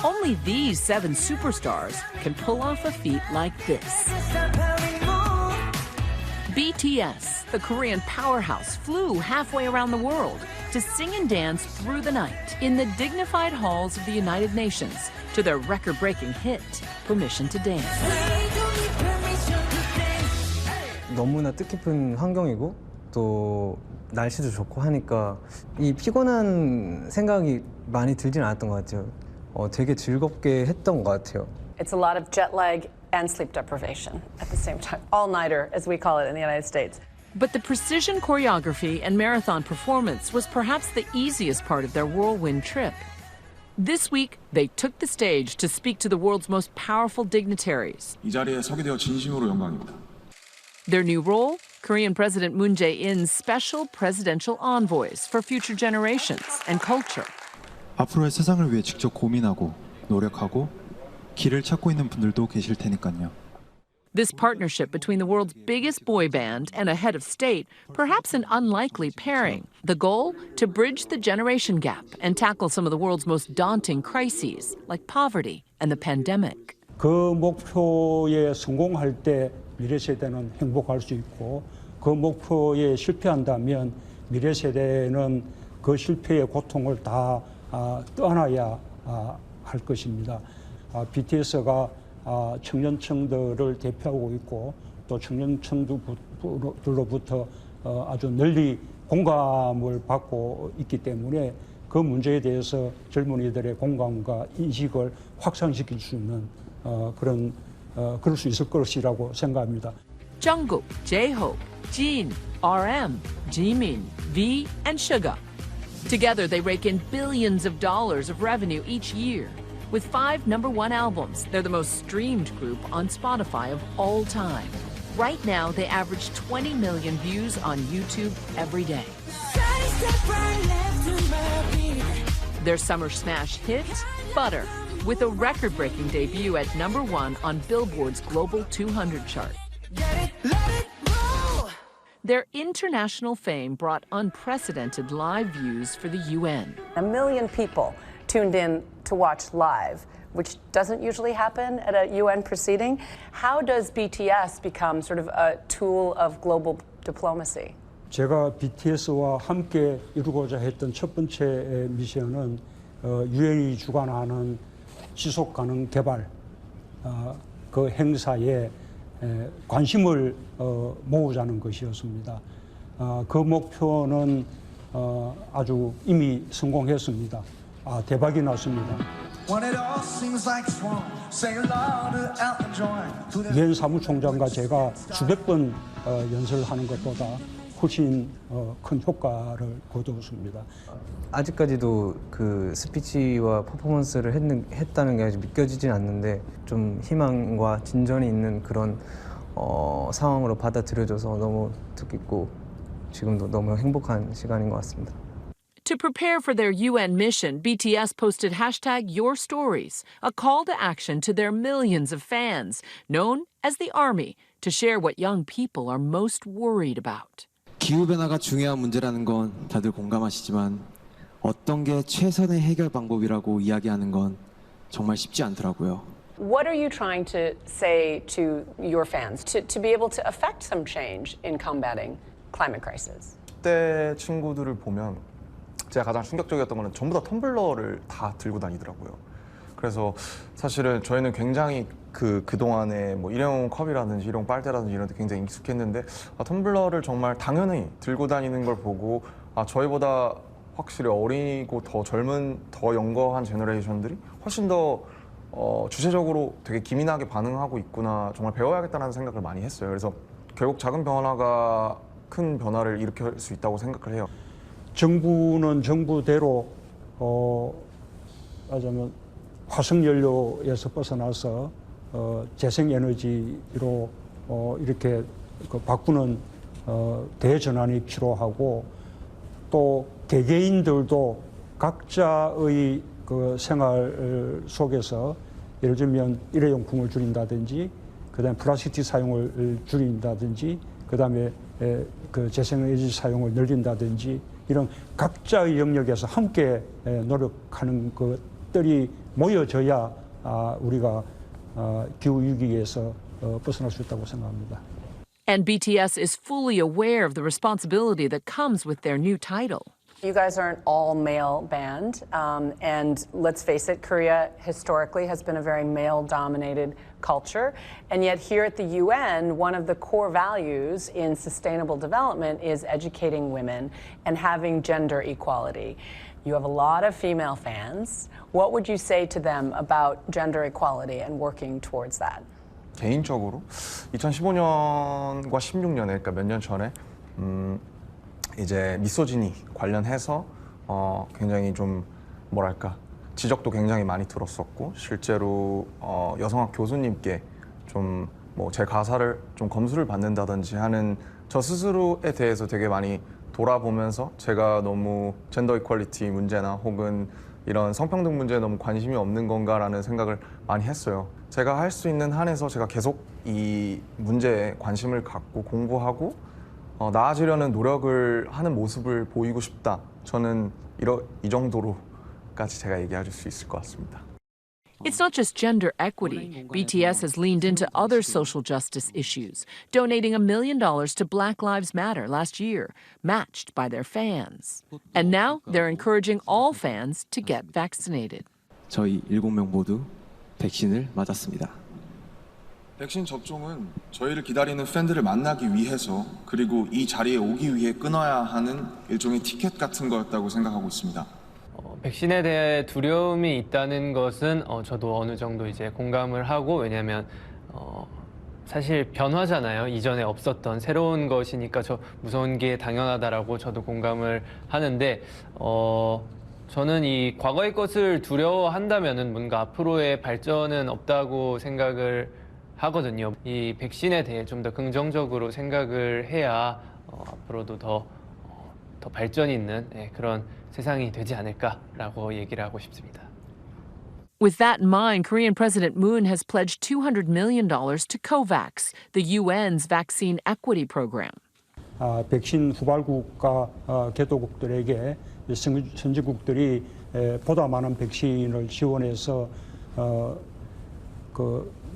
Only these 7 superstars can pull off a feat like this. BTS, the Korean powerhouse, flew halfway around the world to sing and dance through the night in the dignified halls of the United Nations to their record-breaking hit, Permission to Dance. 너무나 뜻깊은 환경이고 또 날씨도 좋고 하니까 이 피곤한 생각이 많이 들진 않았던 것 같아요. 되게 즐겁게 했던 것 같아요. It's a lot of jet lag and sleep deprivation at the same time. All-nighter, as we call it in the United States. But the precision choreography and marathon performance was perhaps the easiest part of their whirlwind trip. This week, they took the stage to speak to the world's most powerful dignitaries. 이 자리에 서게 되어 진심으로 영광입니다. Their new role? Korean President Moon Jae-in's special presidential envoys for future generations and culture. 앞으로의 세상을 위해 직접 고민하고 노력하고 길을 찾고 있는 분들도 계실 테니까요. This partnership between the world's biggest boy band and a head of state, perhaps an unlikely pairing. The goal? To bridge the generation gap and tackle some of the world's most daunting crises, like poverty and the pandemic. 그 목표에 성공할 때 미래 세대는 행복할 수 있고 그 목표에 실패한다면 미래 세대는 그 실패의 고통을 다 떠나야 할 것입니다. BTS가 청년층들을 대표하고 있고 또 청년층들로부터 아주 널리 공감을 받고 있기 때문에 그 문제에 대해서 젊은이들의 공감과 인식을 확산시킬 수 있는 그럴 수 있을 것이라고 생각합니다. Jung-kook, Jae-hope, Jin, RM, Jimin, V, and Siga. Together, they rake in billions of dollars of revenue each year. With 5 #1 albums, they're the most streamed group on Spotify of all time. Right now, they average 20 million views on YouTube every day. Their summer smash hit, Butter, with a record-breaking debut at #1 on Billboard's Global 200 chart. Their international fame brought unprecedented live views for the UN. 1 million people tuned in to watch live, which doesn't usually happen at a UN proceeding. How does BTS become sort of a tool of global diplomacy? 제가 BTS와 함께 이루고자 했던 첫 번째 미션은 유엔이 주관하는 지속가능 개발 그 행사에 관심을 모으자는 것이었습니다. 그 목표는 아주 이미 성공했습니다. 대박이 났습니다. 유엔 사무총장과 제가 수백 번 연설하는 것보다 훨씬 큰 효과를 거두었습니다. 아직까지도 그 스피치와 퍼포먼스를 했다는 게 아직 믿겨지진 않는데 좀 희망과 진전이 있는 그런 상황으로 받아들여져서 너무 뜻깊고 지금도 너무 행복한 시간인 것 같습니다. To prepare for their UN mission, BTS posted #YourStories, a call to action to their millions of fans, known as the Army, to share what young people are most worried about. 기후변화가 중요한 문제라는 건 다들 공감하시지만 어떤 게 최선의 해결 방법이라고 이야기하는 건 정말 쉽지 않더라고요. What are you trying to say to your fans to be able to affect some change in combating climate crisis? 그때 친구들을 보면 제가 가장 충격적이었던 거는 전부 다 텀블러를 다 들고 다니더라고요. 그래서 사실은 저희는 굉장히 그동안에 뭐 일회용 컵이라든지 일회용 빨대라든지 이런 데 굉장히 익숙했는데 텀블러를 정말 당연히 들고 다니는 걸 보고 저희보다 확실히 어리고 더 젊은, 더 영거한 제너레이션들이 훨씬 더 주체적으로 되게 기민하게 반응하고 있구나, 정말 배워야겠다는 생각을 많이 했어요. 그래서 결국 작은 변화가 큰 변화를 일으킬 수 있다고 생각을 해요. 정부는 정부대로 하자면 화석연료에서 벗어나서 재생에너지로 이렇게 바꾸는 대전환이 필요하고 또 개개인들도 각자의 그 생활 속에서 예를 들면 일회용품을 줄인다든지 그다음에 플라스틱 사용을 줄인다든지 그다음에 그 재생에너지 사용을 늘린다든지 이런 각자의 영역에서 함께 노력하는 것들이 모여져야 우리가 기후 위기에서 벗어날 수 있다고 생각합니다. And BTS is fully aware of the responsibility that comes with their new title. You guys are an all-male band, and let's face it, Korea historically has been a very male-dominated culture, and yet here at the UN, one of the core values in sustainable development is educating women and having gender equality. You have a lot of female fans. What would you say to them about gender equality and working towards that? 개인적으로 2015년과 16년에, 그러니까 몇 년 전에 이제 미소지니 관련해서 굉장히 좀 뭐랄까 지적도 굉장히 많이 들었었고, 실제로 여성학 교수님께 좀 뭐 제 가사를 좀 검수를 받는다든지 하는 저 스스로에 대해서 되게 많이 돌아보면서 제가 너무 젠더 이퀄리티 문제나 혹은 이런 성평등 문제에 너무 관심이 없는 건가라는 생각을 많이 했어요. 제가 할 수 있는 한에서 제가 계속 이 문제에 관심을 갖고 공부하고 나아지려는 노력을 하는 모습을 보이고 싶다. 저는 이 정도로까지 제가 얘기할 수 있을 것 같습니다. It's not just gender equity. BTS has leaned into other social justice issues, donating $1 million to Black Lives Matter last year, matched by their fans. And now they're encouraging all fans to get vaccinated. 저희 7명 모두 백신을 맞았습니다. 백신 접종은 저희를 기다리는 팬들을 만나기 위해서, 그리고 이 자리에 오기 위해 끊어야 하는 일종의 티켓 같은 거였다고 생각하고 있습니다. 백신에 대해 두려움이 있다는 것은 저도 어느 정도 이제 공감을 하고, 왜냐하면 사실 변화잖아요. 이전에 없었던 새로운 것이니까 저 무서운 게 당연하다라고 저도 공감을 하는데, 저는 이 과거의 것을 두려워한다면은 뭔가 앞으로의 발전은 없다고 생각을 하거든요. 이 백신에 대해 좀 더 긍정적으로 생각을 해야 앞으로도 더 발전이 있는 그런 세상이 되지 않을까라고 얘기를 하고 싶습니다. With that in mind, Korean President Moon has pledged $200 million to COVAX, the UN's vaccine equity program. 백신 후발국과 개도국들에게 선진국들이 보다 많은 백신을 지원해서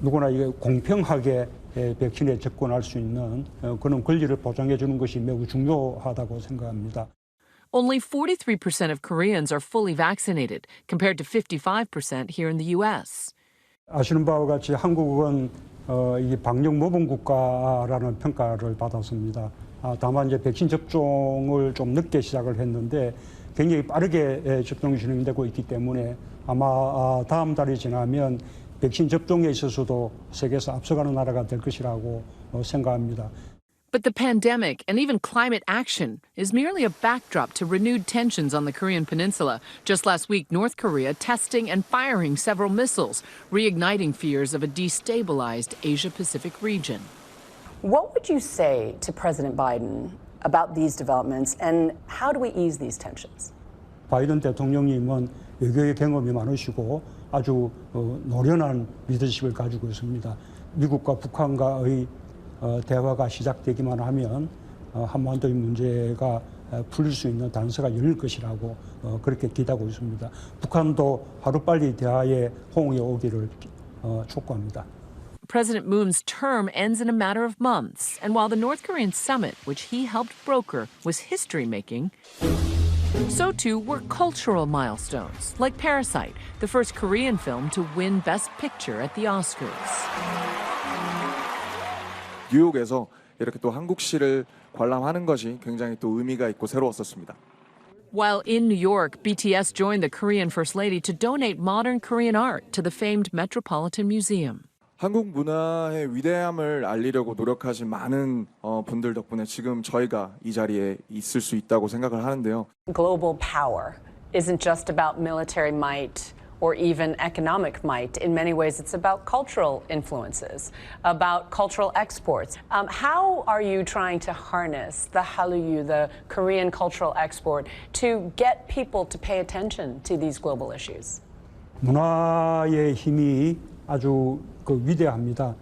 누구나 이게 공평하게 백신에 접근할 수 있는 그런 권리를 보장해 주는 것이 매우 중요하다고 생각합니다. Only 43% of Koreans are fully vaccinated, compared to 55% here in the U.S. 아시는 바와 같이 한국은 이 방역 모범 국가라는 평가를 받았습니다. 다만 이제 백신 접종을 좀 늦게 시작을 했는데 굉장히 빠르게 접종이 진행되고 있기 때문에 아마 다음 달이 지나면 백신 접종에 있어서도 세계에서 앞서가는 나라가 될 것이라고 생각합니다. But the pandemic and even climate action is merely a backdrop to renewed tensions on the Korean peninsula. Just last week, North Korea testing and firing several missiles, reigniting fears of a destabilized Asia-Pacific region. What would you say to President Biden about these developments, and how do we ease these tensions? 바이든 대통령님은 외교의 경험이 많으시고 아주 노련한 리더십을 가지고 있습니다. 미국과 북한과의 대화가 시작되기만 하면 한반도의 문제가 풀릴 수 있는 단서가 열릴 것이라고 그렇게 기대하고 있습니다. 북한도 하루빨리 대화에 호응이 오기를 촉구합니다. President Moon's term ends in a matter of months, and while the North Korean summit, which he helped broker, was history-making, so too were cultural milestones, like Parasite, the first Korean film to win Best Picture at the Oscars. 뉴욕에서 이렇게 또 한국시를 관람하는 것이 굉장히 또 의미가 있고 새로웠었습니다. While in New York, BTS joined the Korean First Lady to donate modern Korean art to the famed Metropolitan Museum. 한국 문화의 위대함을 알리려고 노력하신 많은 분들 덕분에 지금 저희가 이 자리에 있을 수 있다고 생각을 하는데요. Global power isn't just about military might or even economic might. In many ways, it's about cultural influences, about cultural exports. How are you trying to harness the Hallyu, the Korean cultural export, to get people to pay attention to these global issues? 문화의 힘이 아주 위대합니다.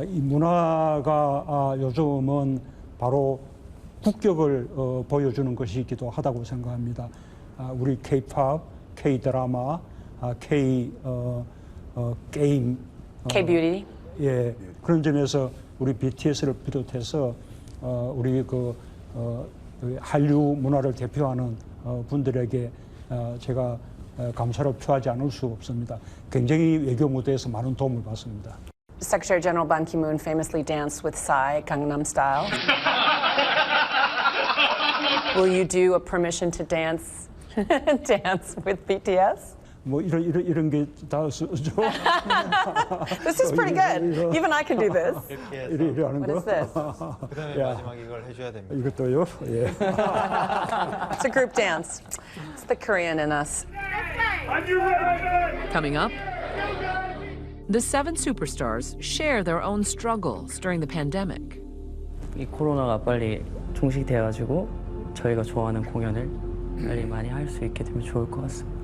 이 문화가 요즘은 바로 국격을 보여주는 것이기도 하다고 생각합니다. 우리 K-팝, K-드라마, 게임, K-beauty. 예, 그런 점에서 우리 BTS를 비롯해서 우리 한류 문화를 대표하는 분들에게 제가 감사를 표하지 않을 수 없습니다. 굉장히 외교 무대에서 많은 도움을 받습니다. Secretary General Ban Ki-moon famously danced with Psy, Gangnam Style. Will you do a permission to dance with BTS? 뭐 이런 게 다 죠. This is pretty good. Even I can do this. 이래 하는 What 거. is this? 그다음에 마지막 이걸 해줘야 됩니다. 이것도요. 예. It's a group dance. It's the Korean in us. Coming up, the seven superstars share their own struggles during the pandemic. 이 코로나가 빨리 종식돼가지고 저희가 좋아하는 공연을 빨리 많이 할 수 있게 되면 좋을 것 같습니다.